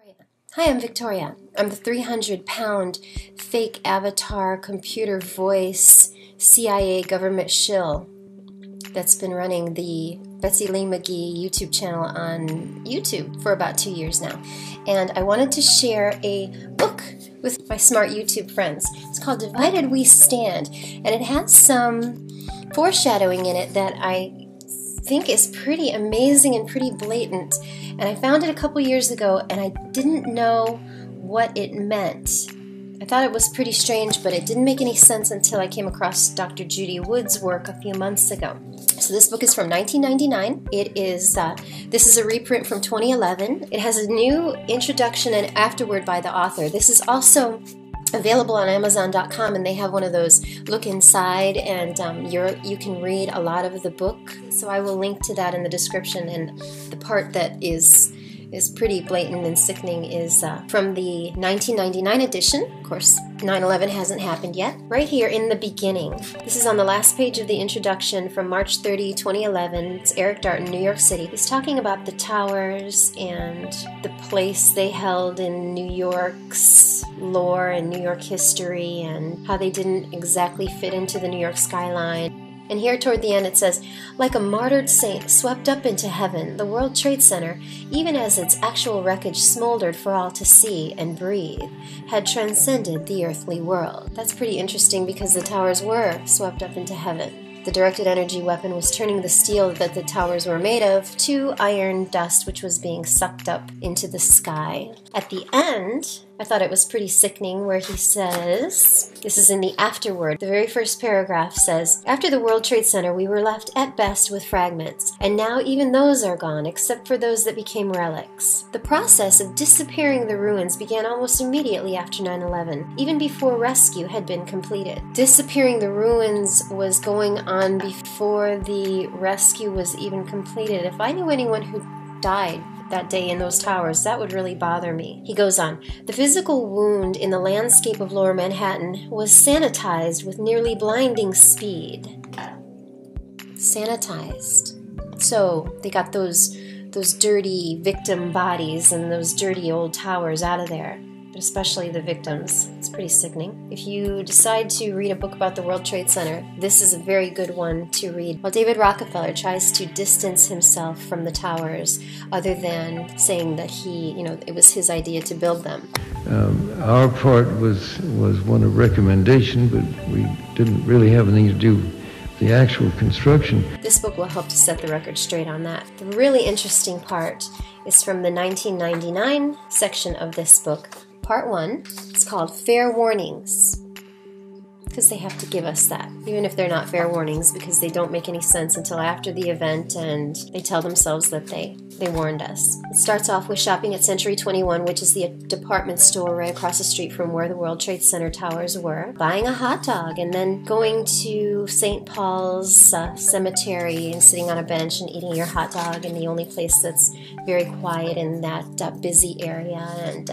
Hi, I'm Victoria. I'm the 300-pound fake avatar computer voice CIA government shill that's been running the Betsy Mcgee YouTube channel on YouTube for about 2 years now. And I wanted to share a book with my smart YouTube friends. It's called Divided We Stand, and it has some foreshadowing in it that I think is pretty amazing and pretty blatant. And I found it a couple years ago, and I didn't know what it meant. I thought it was pretty strange, but it didn't make any sense until I came across Dr. Judy Wood's work a few months ago. So this book is from 1999. This is a reprint from 2011. It has a new introduction and afterword by the author. This is also available on Amazon.com, and they have one of those look inside, and you can read a lot of the book. So I will link to that in the description. And the part that is pretty blatant and sickening is from the 1999 edition. Of course, 9/11 hasn't happened yet. Right here in the beginning, this is on the last page of the introduction from March 30, 2011. It's Eric Dart in New York City. He's talking about the towers and the place they held in New York's lore and New York history, and how they didn't exactly fit into the New York skyline. And here toward the end it says, like a martyred saint swept up into heaven, the World Trade Center, even as its actual wreckage smoldered for all to see and breathe, had transcended the earthly world. That's pretty interesting because the towers were swept up into heaven. The directed energy weapon was turning the steel that the towers were made of to iron dust, which was being sucked up into the sky. At the end, I thought it was pretty sickening where he says, this is in the afterword, the very first paragraph says, after the World Trade Center we were left at best with fragments, and now even those are gone except for those that became relics. The process of disappearing the ruins began almost immediately after 9/11, even before rescue had been completed. Disappearing the ruins was going on before the rescue was even completed. If I knew anyone who died that day in those towers, that would really bother me. He goes on, the physical wound in the landscape of Lower Manhattan was sanitized with nearly blinding speed. Sanitized. So they got those dirty victim bodies and those dirty old towers out of there. But especially the victims. It's pretty sickening. If you decide to read a book about the World Trade Center, this is a very good one to read. While David Rockefeller tries to distance himself from the towers, other than saying that it was his idea to build them. Our part was one of recommendation, but we didn't really have anything to do with the actual construction. This book will help to set the record straight on that. The really interesting part is from the 1999 section of this book. Part 1, it's called Fair Warnings, because they have to give us that, even if they're not fair warnings, because they don't make any sense until after the event, and they tell themselves that they warned us. It starts off with shopping at Century 21, which is the department store right across the street from where the World Trade Center towers were, buying a hot dog, and then going to St. Paul's cemetery and sitting on a bench and eating your hot dog in the only place that's very quiet in that busy area. And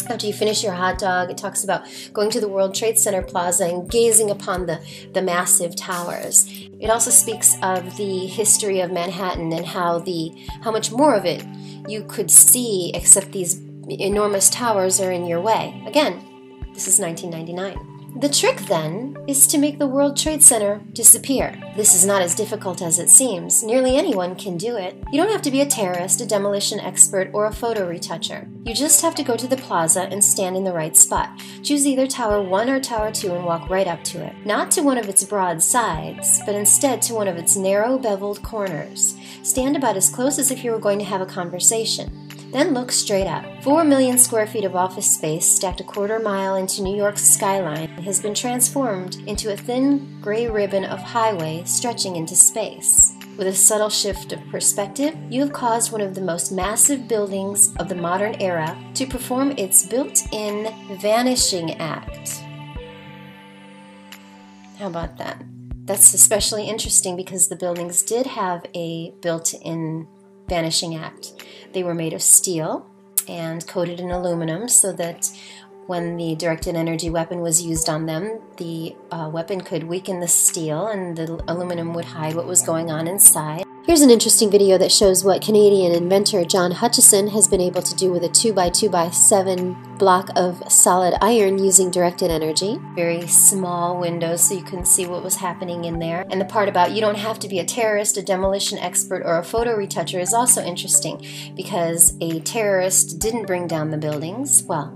after you finish your hot dog, it talks about going to the World Trade Center plaza and gazing upon the massive towers. It also speaks of the history of Manhattan and how much more of it you could see, except these enormous towers are in your way. Again, this is 1999. The trick, then, is to make the World Trade Center disappear. This is not as difficult as it seems. Nearly anyone can do it. You don't have to be a terrorist, a demolition expert, or a photo retoucher. You just have to go to the plaza and stand in the right spot. Choose either Tower 1 or Tower 2 and walk right up to it. Not to one of its broad sides, but instead to one of its narrow, beveled corners. Stand about as close as if you were going to have a conversation. Then look straight up. 4 million square feet of office space stacked a quarter-mile into New York's skyline has been transformed into a thin gray ribbon of highway stretching into space. With a subtle shift of perspective, you have caused one of the most massive buildings of the modern era to perform its built-in vanishing act. How about that? That's especially interesting because the buildings did have a built-in vanishing act. They were made of steel and coated in aluminum so that when the directed energy weapon was used on them, the weapon could weaken the steel and the aluminum would hide what was going on inside. Here's an interesting video that shows what Canadian inventor John Hutchison has been able to do with a 2x2x7 block of solid iron using directed energy. Very small windows so you couldn't see what was happening in there. And the part about you don't have to be a terrorist, a demolition expert, or a photo retoucher is also interesting, because a terrorist didn't bring down the buildings. Well,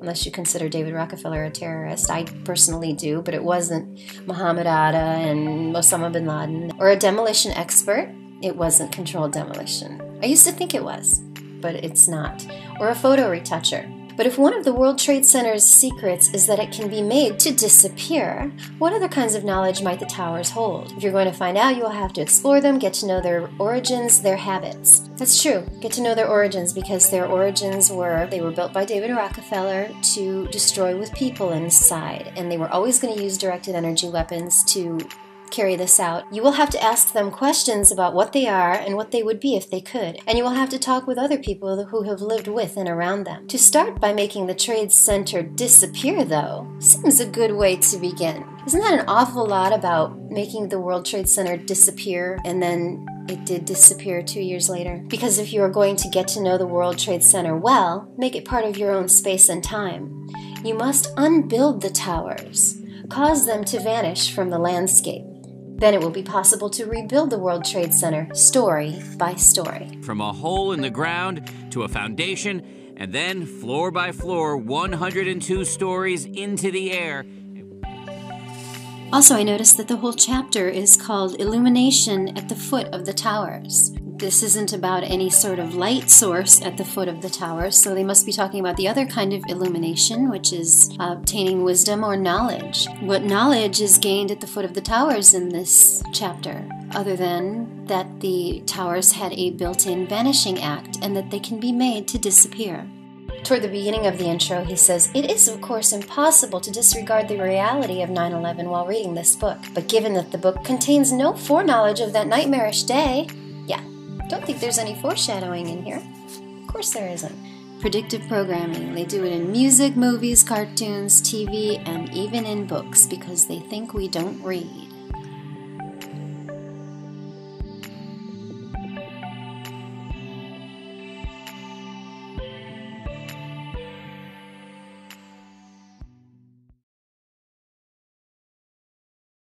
unless you consider David Rockefeller a terrorist. I personally do, but it wasn't Muhammad Atta and Osama bin Laden. Or a demolition expert. It wasn't controlled demolition. I used to think it was, but it's not. Or a photo retoucher. But if one of the World Trade Center's secrets is that it can be made to disappear, what other kinds of knowledge might the towers hold? If you're going to find out, you will have to explore them, get to know their origins, their habits. That's true. Get to know their origins, because their origins were, they were built by David Rockefeller to destroy with people inside. And they were always going to use directed energy weapons to carry this out. You will have to ask them questions about what they are and what they would be if they could. And you will have to talk with other people who have lived with and around them. To start by making the Trade Center disappear, though, seems a good way to begin. Isn't that an awful lot about making the World Trade Center disappear, and then it did disappear 2 years later? Because if you are going to get to know the World Trade Center well, make it part of your own space and time. You must unbuild the towers, cause them to vanish from the landscape. Then it will be possible to rebuild the World Trade Center story by story. From a hole in the ground to a foundation, and then floor by floor, 102 stories into the air. Also, I noticed that the whole chapter is called Illumination at the Foot of the Towers. This isn't about any sort of light source at the foot of the towers, so they must be talking about the other kind of illumination, which is obtaining wisdom or knowledge. What knowledge is gained at the foot of the towers in this chapter, other than that the towers had a built-in vanishing act and that they can be made to disappear? Toward the beginning of the intro, he says, "It is, of course, impossible to disregard the reality of 9/11 while reading this book. But given that the book contains no foreknowledge of that nightmarish day..." Yeah, don't think there's any foreshadowing in here. Of course there isn't. Predictive programming. They do it in music, movies, cartoons, TV, and even in books, because they think we don't read.